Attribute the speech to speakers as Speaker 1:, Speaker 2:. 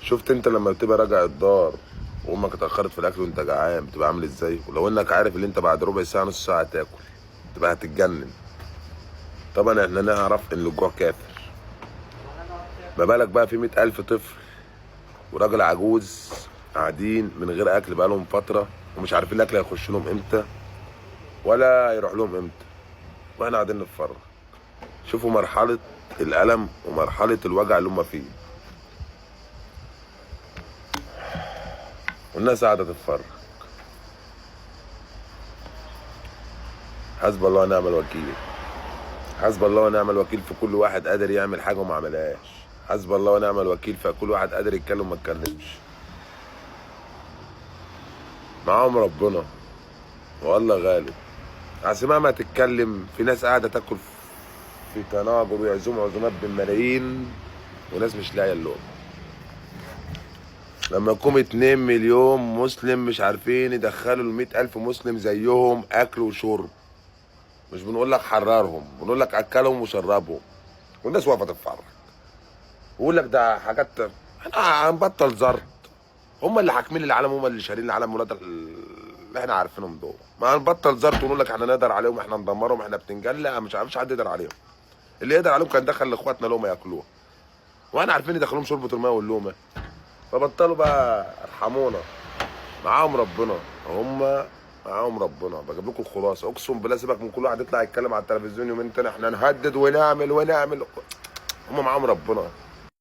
Speaker 1: شفت انت لما بتبقى راجع الدار وامك اتاخرت في الاكل وانت جعان بتبقى عامل ازاي؟ ولو انك عارف ان انت بعد ربع ساعه نص ساعه تاكل تبقى هتتجنن. طبعا احنا نعرف ان الجوع كافر، ما بالك بقى في 100,000 طفل وراجل عجوز قاعدين من غير اكل بقالهم فتره ومش عارفين الاكل هيخش لهم امتى ولا يروح لهم امتى، واحنا قاعدين نتفرج. شوفوا مرحله الالم ومرحله الوجع اللي هم فيه والناس قاعده تتفرج. حسب الله ونعم الوكيل. حسب الله ونعم الوكيل في كل واحد قادر يعمل حاجه وما عملهاش. حسب الله ونعم الوكيل في كل واحد قادر يتكلم وما اتكلمش. معاهم ربنا والله غالب. عشان مهما تتكلم في ناس قاعده تاكل في تناجر ويعزموا عزومات بالملايين وناس مش لاقيه اللقمه. لما يكون 2 مليون مسلم مش عارفين يدخلوا ال100,000 مسلم زيهم اكل وشرب، مش بنقول لك حررهم، بنقول لك اكلهم وشربهم، والناس واقفه تتفرج ويقول لك ده حاجات. احنا هنبطل زرط. هم اللي حاكمين العالم، هم اللي شارين العالم، ولاد اللي احنا عارفينهم دول. ما هنبطل زرط ونقول لك احنا نقدر عليهم، احنا ندمرهم، احنا بتنجان. لا، مش عارفش حد يقدر عليهم. اللي يقدر عليهم كان دخل لاخواتنا لقمه ياكلوها، واحنا عارفين يدخلوهم شوربه الماء واللومه. فبطلوا بقى، ارحمونا. معاهم ربنا. هم معاهم ربنا. بجيب لكم الخلاصه، اقسم بالله سيبك من كل واحد يطلع يتكلم على التلفزيون يومين تاني احنا نهدد ونعمل. هم معاهم ربنا.